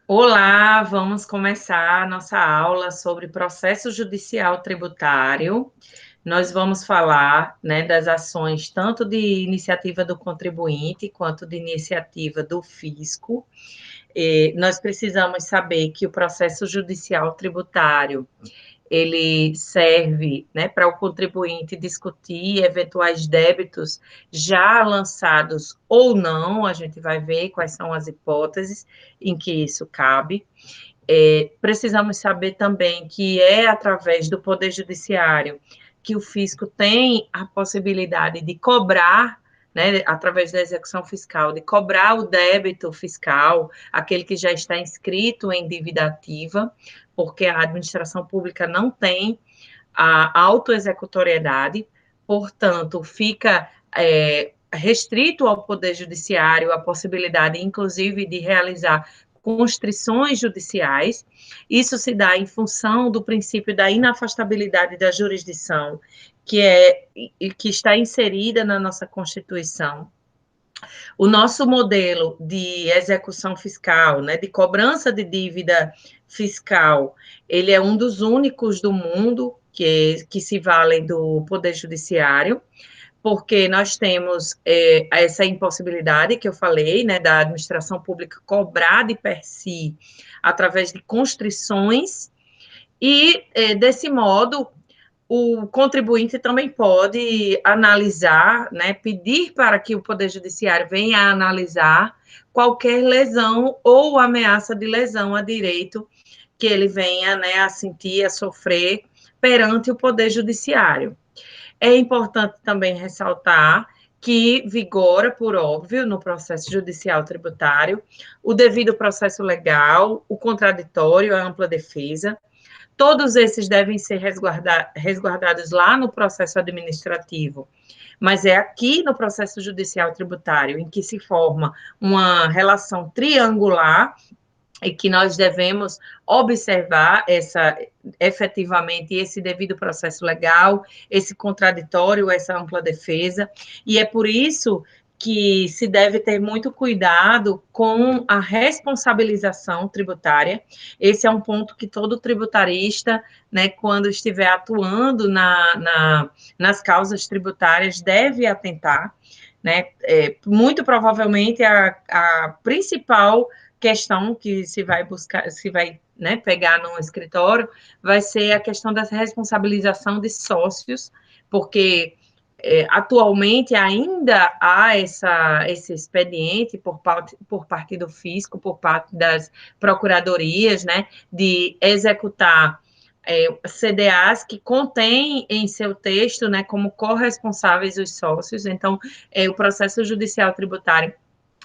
Olá, vamos começar a nossa aula sobre processo judicial tributário. Nós vamos falar, né, das ações tanto de iniciativa do contribuinte quanto de iniciativa do fisco. Nós precisamos saber que o processo judicial tributário ele serve, né, para o contribuinte discutir eventuais débitos já lançados ou não, a gente vai ver quais são as hipóteses em que isso cabe. Precisamos saber também que é através do Poder Judiciário que o fisco tem a possibilidade de cobrar, né, através da execução fiscal, de cobrar o débito fiscal, aquele que já está inscrito em dívida ativa, porque a administração pública não tem a autoexecutoriedade, portanto, fica restrito ao Poder Judiciário a possibilidade, inclusive, de realizar constrições judiciais. Isso se dá em função do princípio da inafastabilidade da jurisdição, que está inserida na nossa Constituição. O nosso modelo de execução fiscal, né, de cobrança de dívida fiscal, ele é um dos únicos do mundo que se valem do Poder Judiciário, porque nós temos essa impossibilidade que eu falei, né, da administração pública cobrar de per si através de constrições, e desse modo o contribuinte também pode analisar, né, pedir para que o Poder Judiciário venha a analisar qualquer lesão ou ameaça de lesão a direito que ele venha, né, a sentir, a sofrer perante o Poder Judiciário. É importante também ressaltar que vigora, por óbvio, no processo judicial tributário, o devido processo legal, o contraditório, a ampla defesa. Todos esses devem ser resguardados lá no processo administrativo, mas é aqui no processo judicial tributário em que se forma uma relação triangular e que nós devemos observar efetivamente esse devido processo legal, esse contraditório, essa ampla defesa, e é por isso que se deve ter muito cuidado com a responsabilização tributária. Esse é um ponto que todo tributarista, né, quando estiver atuando nas causas tributárias, deve atentar, né? Muito provavelmente a principal questão que se vai buscar, se vai, né, pegar no escritório, vai ser a questão da responsabilização de sócios, porque atualmente ainda há esse expediente por parte do fisco, por parte das procuradorias, né, de executar CDAs que contêm em seu texto, né, como corresponsáveis os sócios. Então, o processo judicial tributário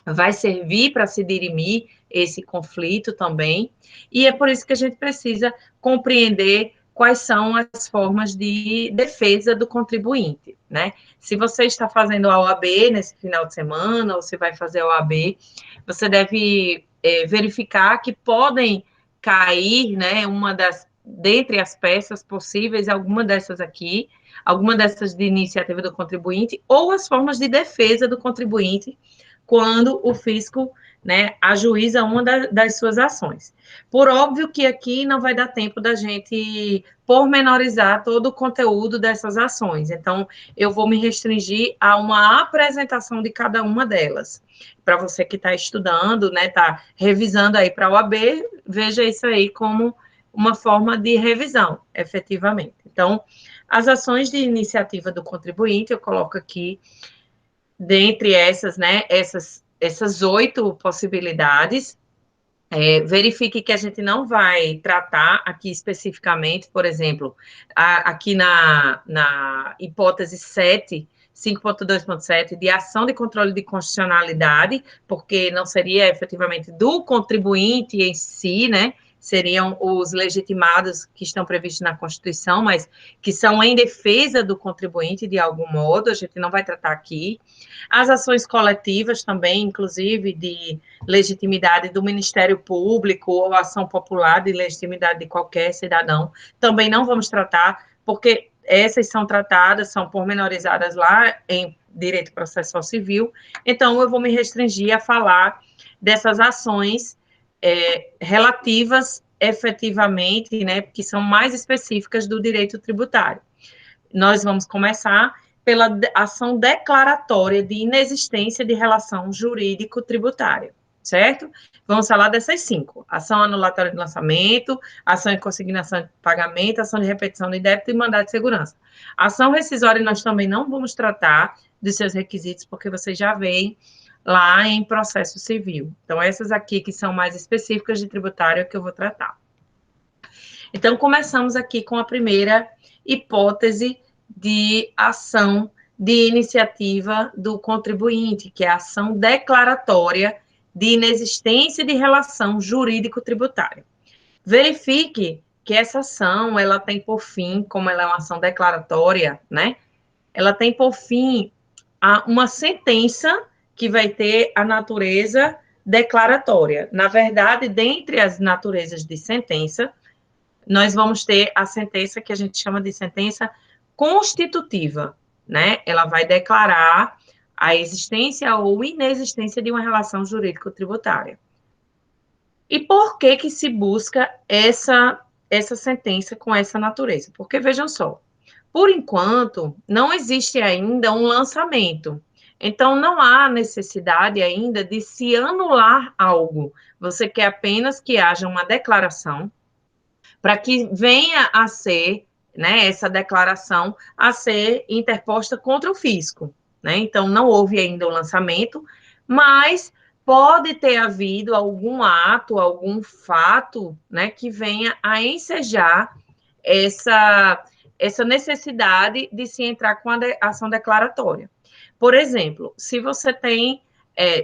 vai servir para se dirimir esse conflito também, e é por isso que a gente precisa compreender quais são as formas de defesa do contribuinte, né? Se você está fazendo a OAB nesse final de semana, ou se vai fazer a OAB, você deve verificar que podem cair, né, dentre as peças possíveis, alguma dessas aqui, alguma dessas de iniciativa do contribuinte, ou as formas de defesa do contribuinte, quando o fisco, né, ajuiza uma das suas ações. Por óbvio que aqui não vai dar tempo da gente pormenorizar todo o conteúdo dessas ações, então eu vou me restringir a uma apresentação de cada uma delas. Para você que está estudando, né, está revisando aí para a OAB, veja isso aí como uma forma de revisão, efetivamente. Então, as ações de iniciativa do contribuinte, eu coloco aqui dentre essas, né, essas 8 possibilidades. Verifique que a gente não vai tratar aqui especificamente, por exemplo, aqui na hipótese 7, 5.2.7, de ação de controle de constitucionalidade, porque não seria efetivamente do contribuinte em si, né? Seriam os legitimados que estão previstos na Constituição, mas que são em defesa do contribuinte de algum modo, a gente não vai tratar aqui. As ações coletivas também, inclusive, de legitimidade do Ministério Público ou ação popular de legitimidade de qualquer cidadão, também não vamos tratar, porque essas são tratadas, são pormenorizadas lá em direito processual civil, então eu vou me restringir a falar dessas ações relativas efetivamente, né, que são mais específicas do direito tributário. Nós vamos começar pela ação declaratória de inexistência de relação jurídico-tributária, certo? Vamos falar dessas 5: ação anulatória de lançamento, ação em consignação de pagamento, ação de repetição de débito e mandado de segurança. Ação rescisória nós também não vamos tratar dos seus requisitos, porque vocês já veem lá em processo civil. Então, essas aqui que são mais específicas de tributário é que eu vou tratar. Então, começamos aqui com a primeira hipótese de ação de iniciativa do contribuinte, que é a ação declaratória de inexistência de relação jurídico-tributária. Verifique que essa ação, ela tem por fim, como ela é uma ação declaratória, né? Ela tem por fim uma sentença que vai ter a natureza declaratória. Na verdade, dentre as naturezas de sentença, nós vamos ter a sentença que a gente chama de sentença constitutiva, né? Ela vai declarar a existência ou inexistência de uma relação jurídico-tributária. E por que que se busca essa sentença com essa natureza? Porque, vejam só, por enquanto, não existe ainda um lançamento. Então, não há necessidade ainda de se anular algo. Você quer apenas que haja uma declaração para que venha a ser, né, essa declaração a ser interposta contra o fisco, né? Então, não houve ainda o lançamento, mas pode ter havido algum ato, algum fato, né, que venha a ensejar essa necessidade de se entrar com a ação declaratória. Por exemplo, se você tem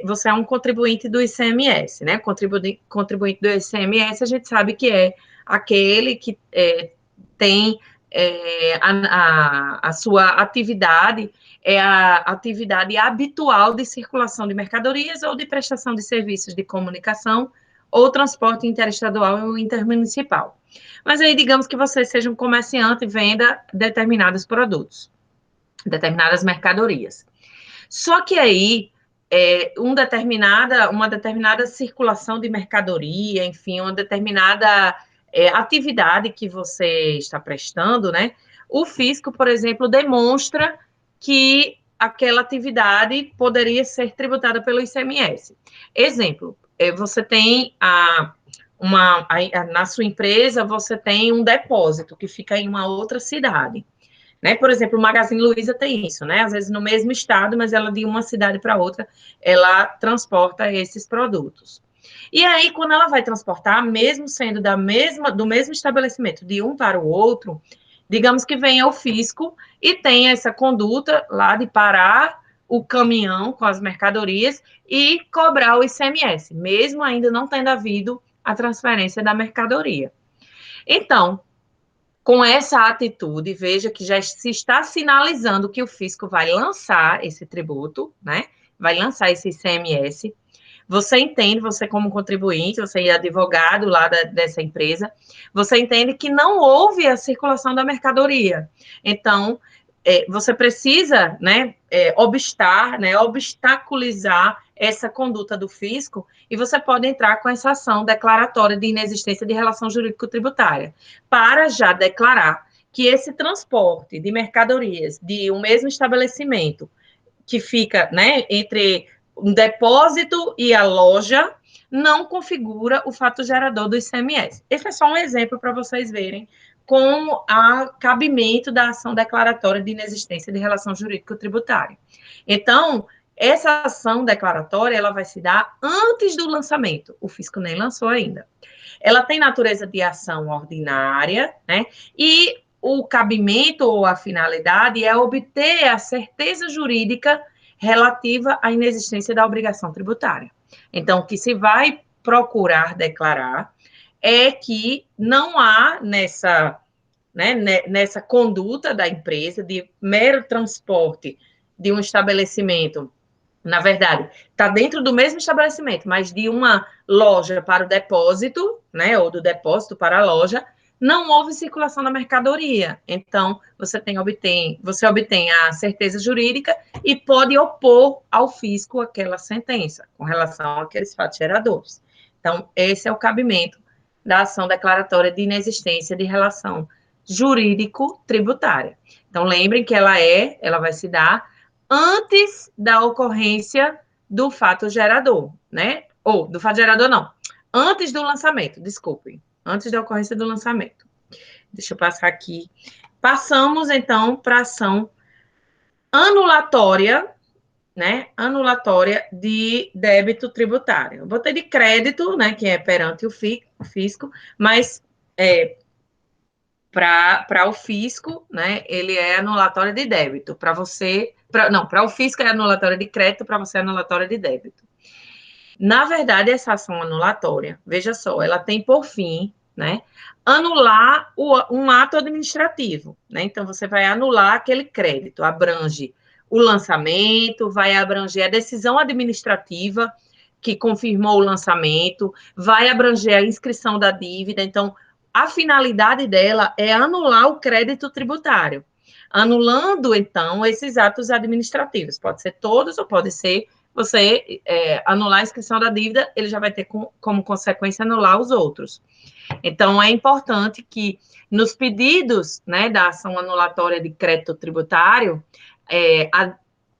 você é um contribuinte do ICMS, né? Contribuinte do ICMS, a gente sabe que é aquele que tem a sua atividade, é a atividade habitual de circulação de mercadorias ou de prestação de serviços de comunicação ou transporte interestadual ou intermunicipal. Mas aí, digamos que você seja um comerciante e venda determinados produtos, determinadas mercadorias. Só que aí, uma determinada circulação de mercadoria, enfim, uma determinada atividade que você está prestando, né? O fisco, por exemplo, demonstra que aquela atividade poderia ser tributada pelo ICMS. Exemplo, você tem na sua empresa, você tem um depósito que fica em uma outra cidade. Né? Por exemplo, o Magazine Luiza tem isso, né? Às vezes no mesmo estado, mas ela de uma cidade para outra, ela transporta esses produtos. E aí, quando ela vai transportar, mesmo sendo do mesmo estabelecimento, de um para o outro, digamos que venha o fisco e tenha essa conduta lá de parar o caminhão com as mercadorias e cobrar o ICMS, mesmo ainda não tendo havido a transferência da mercadoria. Então, com essa atitude, veja que já se está sinalizando que o fisco vai lançar esse tributo, né? Vai lançar esse ICMS. Você entende, você como contribuinte, você é advogado lá dessa empresa, você entende que não houve a circulação da mercadoria. Então, você precisa, né, obstaculizar essa conduta do fisco e você pode entrar com essa ação declaratória de inexistência de relação jurídico-tributária para já declarar que esse transporte de mercadorias de um mesmo estabelecimento que fica, né, entre um depósito e a loja não configura o fato gerador do ICMS. Esse é só um exemplo para vocês verem com o cabimento da ação declaratória de inexistência de relação jurídico-tributária. Então, essa ação declaratória, ela vai se dar antes do lançamento. O fisco nem lançou ainda. Ela tem natureza de ação ordinária, né? E o cabimento ou a finalidade é obter a certeza jurídica relativa à inexistência da obrigação tributária. Então, o que se vai procurar declarar é que não há nessa conduta da empresa de mero transporte de um estabelecimento, na verdade, está dentro do mesmo estabelecimento, mas de uma loja para o depósito, né, ou do depósito para a loja, não houve circulação da mercadoria. Então, você obtém a certeza jurídica e pode opor ao fisco aquela sentença com relação àqueles fatos geradores. Então, esse é o cabimento da ação declaratória de inexistência de relação jurídico-tributária. Então, lembrem que ela vai se dar antes da ocorrência do fato gerador, né? Ou do fato gerador, não. Antes do lançamento, desculpem. Antes da ocorrência do lançamento. Deixa eu passar aqui. Passamos, então, para a ação anulatória, né? Anulatória de débito tributário. Eu botei de crédito, né? Que é perante o fisco, mas para o fisco, né? Ele é anulatória de débito. Para você. Para o fisco é anulatória de crédito, para você é anulatória de débito. Na verdade, essa ação anulatória, veja só, ela tem por fim, né, anular um ato administrativo, né? Então, você vai anular aquele crédito, abrange o lançamento, vai abranger a decisão administrativa que confirmou o lançamento, vai abranger a inscrição da dívida. Então, a finalidade dela é anular o crédito tributário, anulando, então, esses atos administrativos. Pode ser todos ou pode ser você anular a inscrição da dívida, ele já vai ter como consequência anular os outros. Então, é importante que nos pedidos, né, da ação anulatória de crédito tributário,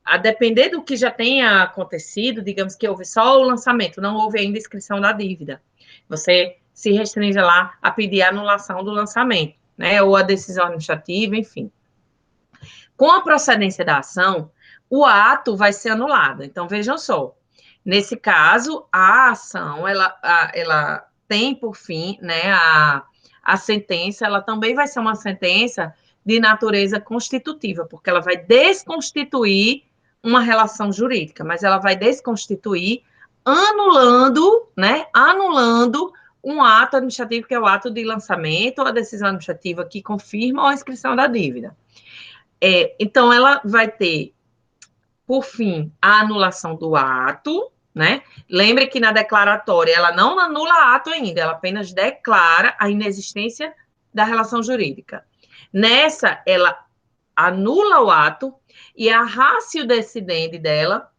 a depender do que já tenha acontecido, digamos que houve só o lançamento, não houve ainda inscrição da dívida, você se restringe lá a pedir a anulação do lançamento, né, ou a decisão administrativa, enfim. Com a procedência da ação, o ato vai ser anulado. Então, vejam só, nesse caso, a ação, ela tem por fim, né, a sentença, ela também vai ser uma sentença de natureza constitutiva, porque ela vai desconstituir uma relação jurídica, mas ela vai desconstituir anulando, né, anulando um ato administrativo, que é o ato de lançamento, ou a decisão administrativa que confirma a inscrição da dívida. Então, ela vai ter, por fim, a anulação do ato, né? Lembre que na declaratória ela não anula ato ainda, ela apenas declara a inexistência da relação jurídica. Nessa, ela anula o ato e a ratio decidente dela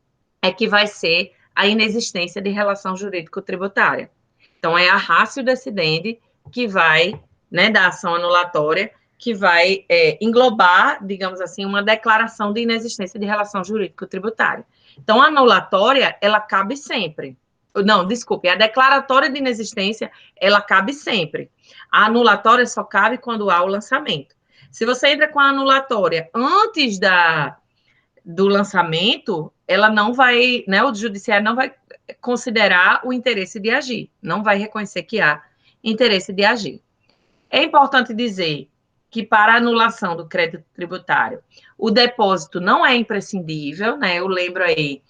é que vai ser a inexistência de relação jurídico-tributária. Então, é a ratio decidente que vai, né, da ação anulatória, que vai englobar, digamos assim, uma declaração de inexistência de relação jurídico-tributária. Então, a anulatória, ela cabe sempre. Não, desculpe, a declaratória de inexistência, ela cabe sempre. A anulatória só cabe quando há o lançamento. Se você entra com a anulatória antes do lançamento, ela não vai, né, o judiciário não vai considerar o interesse de agir, não vai reconhecer que há interesse de agir. É importante dizer que para a anulação do crédito tributário, o depósito não é imprescindível, né? Eu lembro aí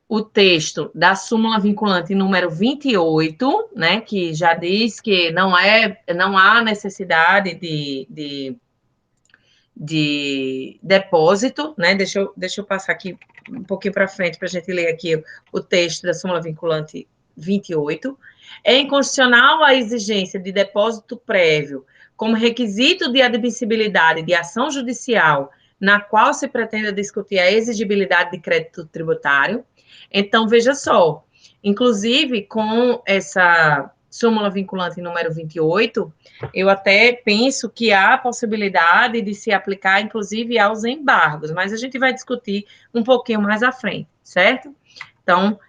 o texto da súmula vinculante número 28, né, que já diz que não há necessidade de depósito, né? Deixa eu passar aqui um pouquinho para frente para a gente ler aqui o texto da súmula vinculante 28. É inconstitucional a exigência de depósito prévio como requisito de admissibilidade de ação judicial na qual se pretenda discutir a exigibilidade de crédito tributário. Então, veja só, inclusive com essa súmula vinculante número 28, eu até penso que há a possibilidade de se aplicar, inclusive, aos embargos, mas a gente vai discutir um pouquinho mais à frente, certo? Então,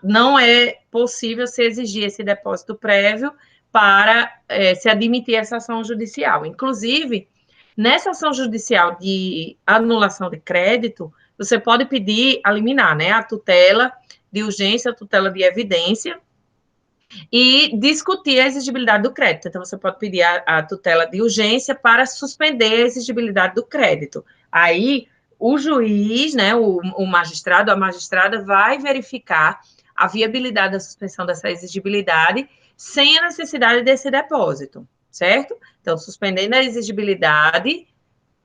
não é possível se exigir esse depósito prévio para se admitir essa ação judicial. Inclusive, nessa ação judicial de anulação de crédito, você pode pedir a liminar, né? A tutela de urgência, a tutela de evidência, e discutir a exigibilidade do crédito. Então, você pode pedir a tutela de urgência para suspender a exigibilidade do crédito. Aí, o juiz, né, o magistrado, a magistrada vai verificar a viabilidade da suspensão dessa exigibilidade sem a necessidade desse depósito, certo? Então, suspendendo a exigibilidade,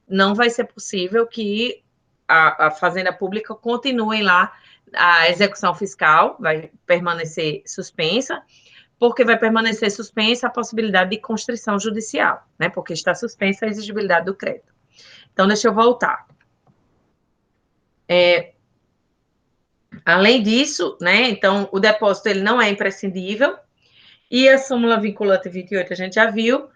não vai ser possível que a Fazenda Pública continue lá a execução fiscal, vai permanecer suspensa, porque vai permanecer suspensa a possibilidade de constrição judicial, né? Porque está suspensa a exigibilidade do crédito. Então, deixa eu voltar. Além disso, né, então, o depósito ele não é imprescindível, e a súmula vinculante 28 a gente já viu.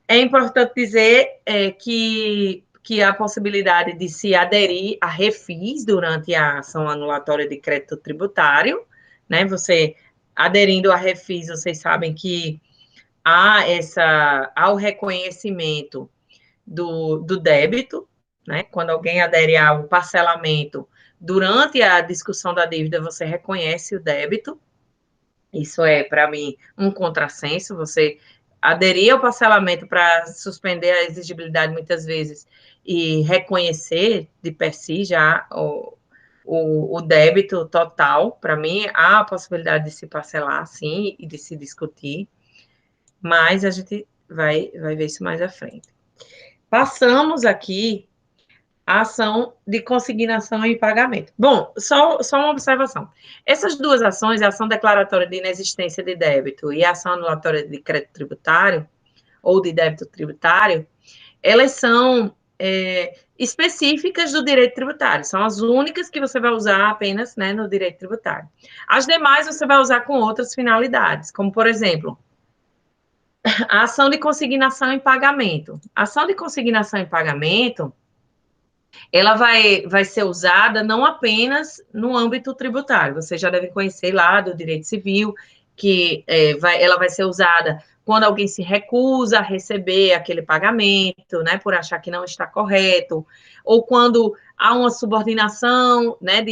É importante dizer que a possibilidade de se aderir a refis durante a ação anulatória de crédito tributário, né? Você aderindo a refis, vocês sabem que há o reconhecimento do débito, né? Quando alguém adere ao parcelamento, durante a discussão da dívida, você reconhece o débito. Isso é, para mim, um contrassenso. Você aderir ao parcelamento para suspender a exigibilidade, muitas vezes, e reconhecer de per si já o débito total. Para mim, há a possibilidade de se parcelar, sim, e de se discutir, mas a gente vai ver isso mais à frente. Passamos aqui a ação de consignação e pagamento. Bom, só uma observação. Essas duas ações, a ação declaratória de inexistência de débito e a ação anulatória de crédito tributário, ou de débito tributário, elas são específicas do direito tributário, são as únicas que você vai usar apenas, né, no direito tributário. As demais você vai usar com outras finalidades, como, por exemplo, a ação de consignação e pagamento. A ação de consignação e pagamento, ela vai ser usada não apenas no âmbito tributário, você já deve conhecer lá do direito civil, que ela vai ser usada quando alguém se recusa a receber aquele pagamento, né, por achar que não está correto, ou quando há uma subordinação, né,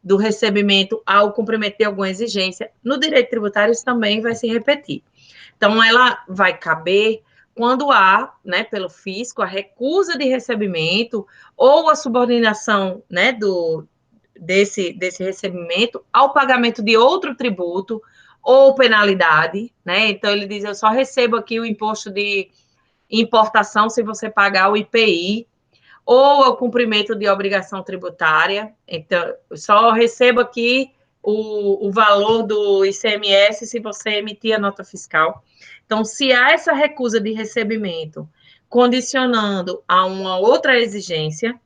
do recebimento ao cumprimento de alguma exigência. No direito tributário, isso também vai se repetir. Então, ela vai caber quando há, né, pelo fisco, a recusa de recebimento ou a subordinação, né, desse recebimento ao pagamento de outro tributo ou penalidade, né? Então, ele diz, eu só recebo aqui o imposto de importação se você pagar o IPI, ou ao cumprimento de obrigação tributária. Então, eu só recebo aqui o valor do ICMS se você emitir a nota fiscal. Então, se há essa recusa de recebimento condicionando a uma outra exigência,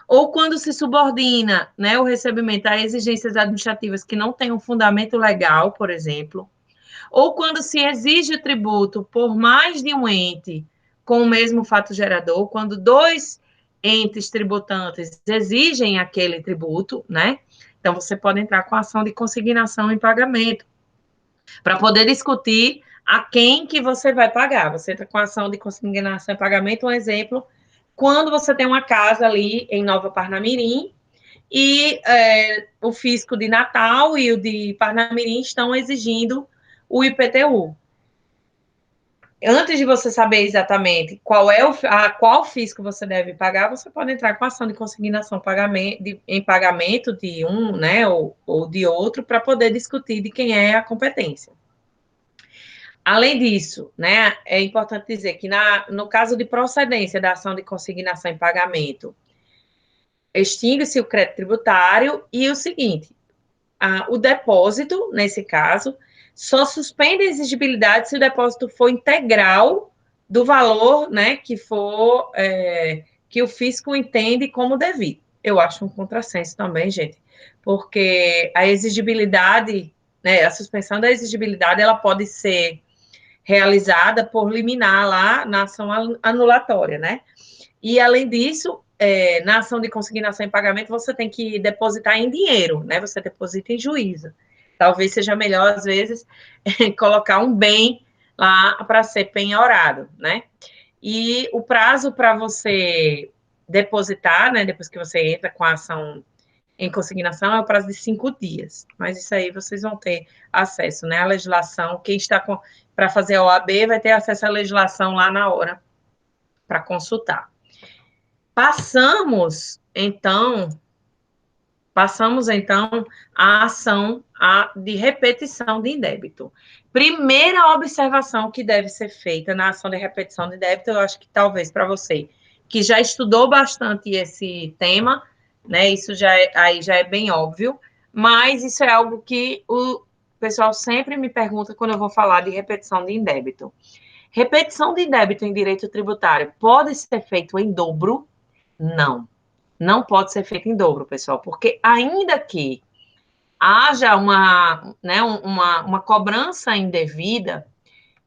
ou quando se subordina, né, o recebimento a exigências administrativas que não têm um fundamento legal, por exemplo, ou quando se exige o tributo por mais de um ente com o mesmo fato gerador, quando dois entes tributantes exigem aquele tributo, né? Então, você pode entrar com ação de consignação em pagamento, para poder discutir a quem que você vai pagar. Você entra com ação de consignação em pagamento, um exemplo, quando você tem uma casa ali em Nova Parnamirim, e o fisco de Natal e o de Parnamirim estão exigindo o IPTU. Antes de você saber exatamente qual fisco você deve pagar, você pode entrar com ação de consignação em pagamento de um, né, ou de outro, para poder discutir de quem é a competência. Além disso, né, é importante dizer que no caso de procedência da ação de consignação em pagamento, extingue-se o crédito tributário e o seguinte, o depósito, nesse caso, só suspende a exigibilidade se o depósito for integral do valor, né, que o fisco entende como devido. Eu acho um contrassenso também, gente, porque a exigibilidade, né, a suspensão da exigibilidade, ela pode ser realizada por liminar lá na ação anulatória, né? E, além disso, na ação de consignação em pagamento, você tem que depositar em dinheiro, né? Você deposita em juízo. Talvez seja melhor, às vezes, colocar um bem lá para ser penhorado, né? E o prazo para você depositar, né? Depois que você entra com a ação em consignação, é o prazo de 5 dias. Mas isso aí vocês vão ter acesso, né? A legislação, quem está para fazer a OAB vai ter acesso à legislação lá na hora para consultar. Passamos, então, à ação de repetição de indébito. Primeira observação que deve ser feita na ação de repetição de débito, eu acho que talvez para você, que já estudou bastante esse tema, né, isso aí já é bem óbvio, mas isso é algo que o pessoal sempre me pergunta quando eu vou falar de repetição de indébito. Repetição de débito em direito tributário pode ser feito em dobro? Não, não pode ser feito em dobro, pessoal, porque ainda que haja uma, né, uma cobrança indevida,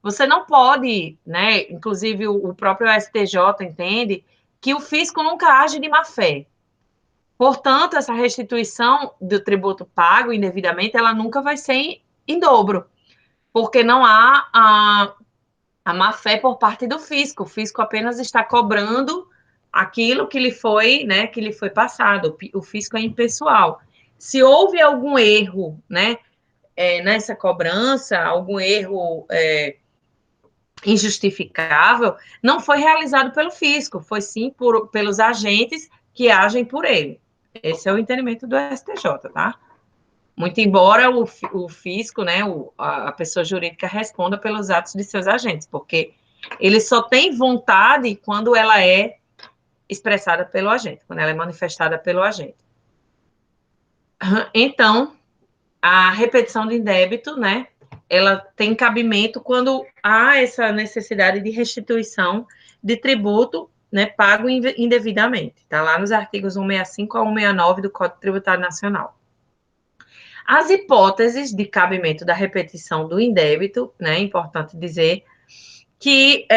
você não pode, né, inclusive o próprio STJ entende que o fisco nunca age de má fé. Portanto, essa restituição do tributo pago indevidamente, ela nunca vai ser em dobro, porque não há a má fé por parte do fisco. O fisco apenas está cobrando aquilo que lhe foi, né, que lhe foi passado. O fisco é impessoal. Se houve algum erro, né, nessa cobrança, algum erro injustificável, não foi realizado pelo fisco, foi sim pelos agentes que agem por ele. Esse é o entendimento do STJ, tá? Muito embora o fisco, né, a pessoa jurídica responda pelos atos de seus agentes, porque ele só tem vontade quando ela é expressada pelo agente, quando ela é manifestada pelo agente. Então, a repetição de indébito, né, ela tem cabimento quando há essa necessidade de restituição de tributo, né, pago indevidamente. Está lá nos artigos 165 a 169 do Código Tributário Nacional. As hipóteses de cabimento da repetição do indébito, né, é importante dizer que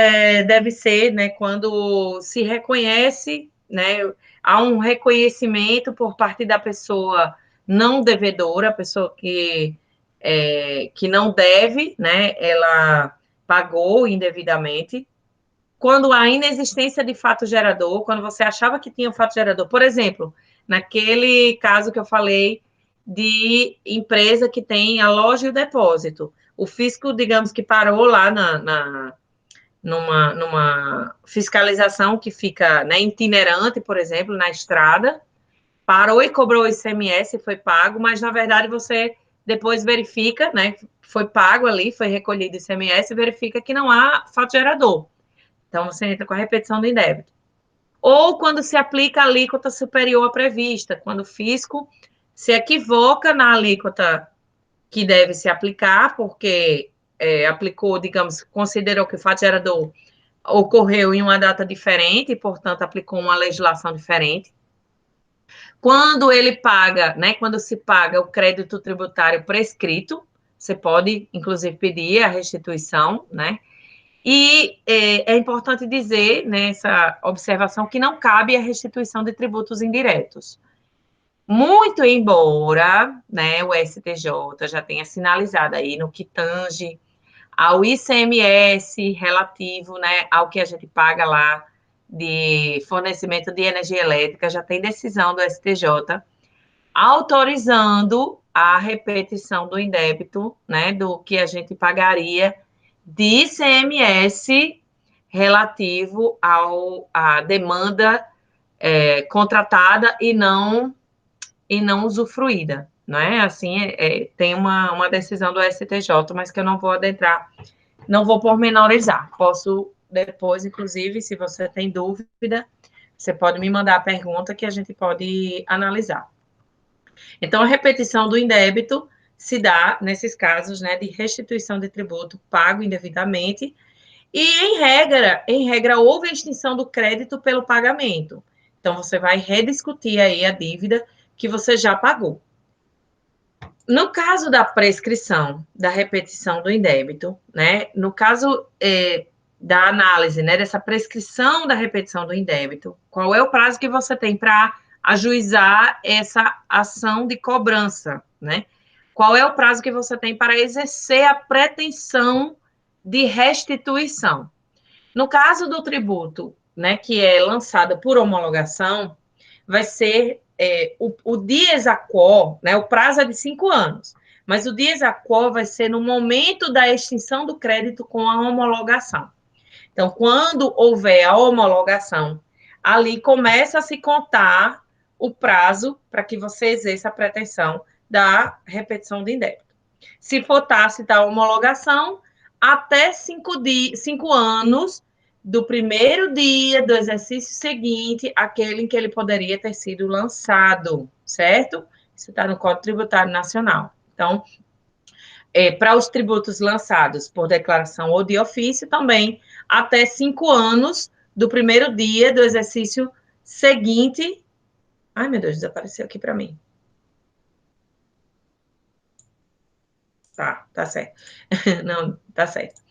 deve ser, né, quando se reconhece, né, há um reconhecimento por parte da pessoa não devedora, a pessoa que não deve, né, ela pagou indevidamente. Quando há inexistência de fato gerador, quando você achava que tinha um fato gerador, por exemplo, naquele caso que eu falei de empresa que tem a loja e o depósito, o fisco, digamos que parou lá numa fiscalização que fica, né, itinerante, por exemplo, na estrada, parou e cobrou o ICMS, foi pago, mas na verdade você depois verifica, né, foi pago ali, foi recolhido o ICMS, verifica que não há fato gerador. Então você entra com a repetição do indébito. Ou quando se aplica a alíquota superior à prevista, quando o fisco se equivoca na alíquota que deve se aplicar, porque aplicou, digamos, considerou que o fato gerador ocorreu em uma data diferente e, portanto, aplicou uma legislação diferente. Quando ele paga, né, quando se paga o crédito tributário prescrito, você pode, inclusive, pedir a restituição, né? E é importante dizer, nessa observação, que não cabe a restituição de tributos indiretos. Muito embora, né, o STJ já tenha sinalizado aí no que tange ao ICMS relativo, né, ao que a gente paga lá de fornecimento de energia elétrica, já tem decisão do STJ autorizando a repetição do indébito, né, do que a gente pagaria de ICMS relativo à demanda contratada e não usufruída, não é? Assim, tem uma decisão do STJ, mas que eu não vou adentrar, não vou pormenorizar. Posso depois, inclusive, se você tem dúvida, você pode me mandar a pergunta que a gente pode analisar. Então, a repetição do indébito se dá nesses casos, né, de restituição de tributo pago indevidamente e, em regra, houve a extinção do crédito pelo pagamento. Então, você vai rediscutir aí a dívida que você já pagou. No caso da prescrição, da repetição do indébito, né, no caso da análise, né, dessa prescrição da repetição do indébito, qual é o prazo que você tem para ajuizar essa ação de cobrança, né? Qual é o prazo que você tem para exercer a pretensão de restituição? No caso do tributo, né, que é lançado por homologação, vai ser o dies a quo, né, o prazo é de 5 anos, mas o dies a quo vai ser no momento da extinção do crédito com a homologação. Então, quando houver a homologação, ali começa a se contar o prazo para que você exerça a pretensão da repetição de indébito. Se for tácita a homologação, até 5 anos do primeiro dia do exercício seguinte, aquele em que ele poderia ter sido lançado, certo? Isso está no Código Tributário Nacional. Então, para os tributos lançados por declaração ou de ofício, também até 5 anos do primeiro dia do exercício seguinte. Ai, meu Deus, desapareceu aqui para mim. Tá certo. Não, tá certo.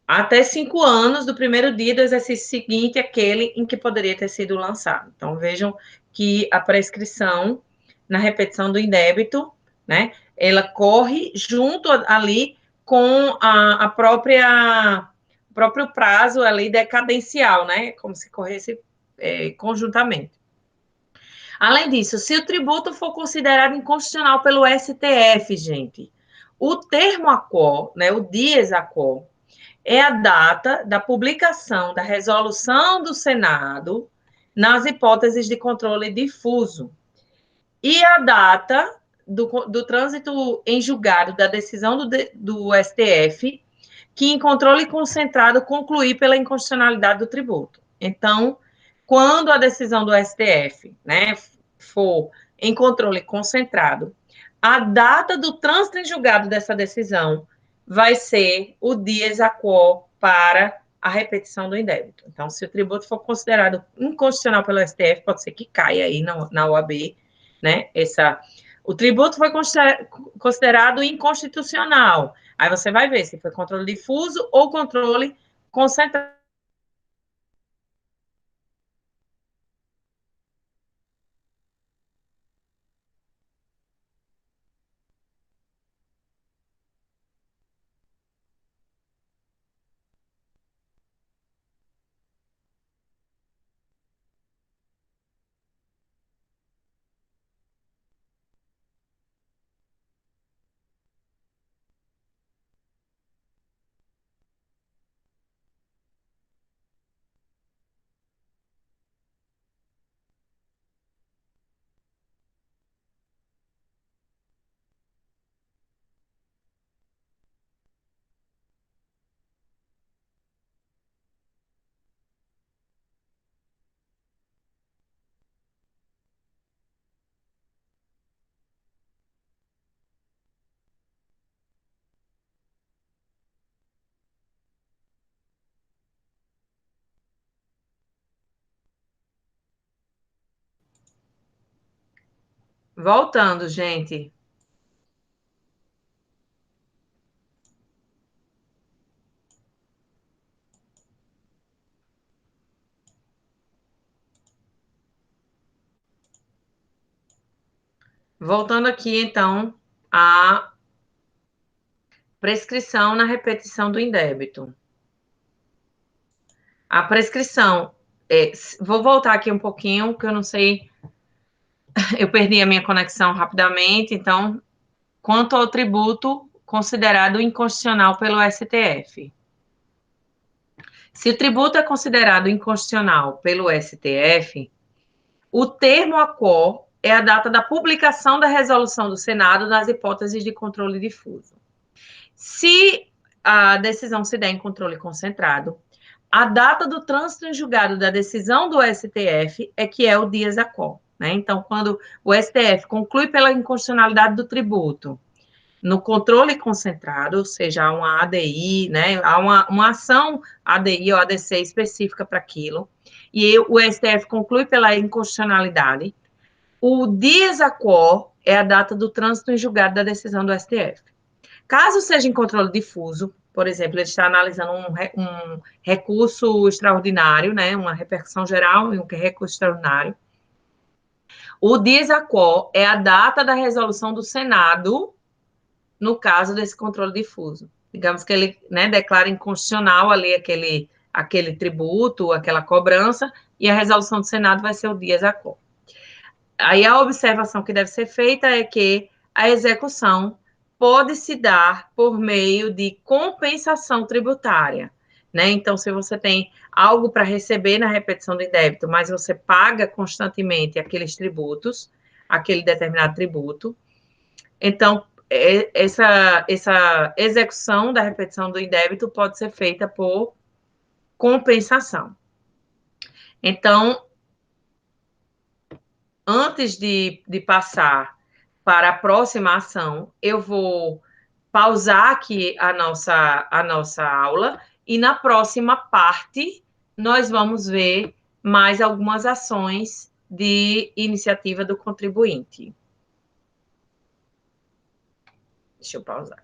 Até 5 anos do primeiro dia do exercício seguinte, aquele em que poderia ter sido lançado. Então, vejam que a prescrição na repetição do indébito, né, ela corre junto ali com a própria o próprio prazo ali decadencial, né, como se corresse conjuntamente. Além disso, se o tributo for considerado inconstitucional pelo STF, gente, o termo a qual, né, o dies a qual, é a data da publicação da resolução do Senado nas hipóteses de controle difuso e a data do trânsito em julgado da decisão do STF que em controle concentrado concluir pela inconstitucionalidade do tributo. Então, quando a decisão do STF, né, for em controle concentrado, a data do trânsito em julgado dessa decisão vai ser o dies a quo para a repetição do indébito. Então, se o tributo for considerado inconstitucional pelo STF, pode ser que caia aí na OAB, né? O tributo foi considerado inconstitucional. Aí você vai ver se foi controle difuso ou controle concentrado. Voltando, gente. Voltando aqui, então, à prescrição na repetição do indébito. A prescrição, vou voltar aqui um pouquinho, porque eu não sei, eu perdi a minha conexão rapidamente, então, quanto ao tributo considerado inconstitucional pelo STF. Se o tributo é considerado inconstitucional pelo STF, o termo a qual é a data da publicação da resolução do Senado nas hipóteses de controle difuso. Se a decisão se der em controle concentrado, a data do trânsito em julgado da decisão do STF é que é o dies a quo, né? Então, quando o STF conclui pela inconstitucionalidade do tributo no controle concentrado, ou seja, há uma ADI, né? Há uma ação ADI ou ADC específica para aquilo, e o STF conclui pela inconstitucionalidade, o dies a quo é a data do trânsito em julgado da decisão do STF. Caso seja em controle difuso, por exemplo, ele está analisando um recurso extraordinário, né, uma repercussão geral e um recurso extraordinário, o dies a quo é a data da resolução do Senado no caso desse controle difuso. Digamos que ele, né, declara inconstitucional ali aquele tributo, aquela cobrança, e a resolução do Senado vai ser o dies a quo. Aí a observação que deve ser feita é que a execução pode se dar por meio de compensação tributária, né? Então, se você tem algo para receber na repetição de débito, mas você paga constantemente aqueles tributos, aquele determinado tributo, então essa execução da repetição do indébito pode ser feita por compensação. Então, antes de passar para a próxima ação, eu vou pausar aqui a nossa aula e na próxima parte nós vamos ver mais algumas ações de iniciativa do contribuinte. Deixa eu pausar.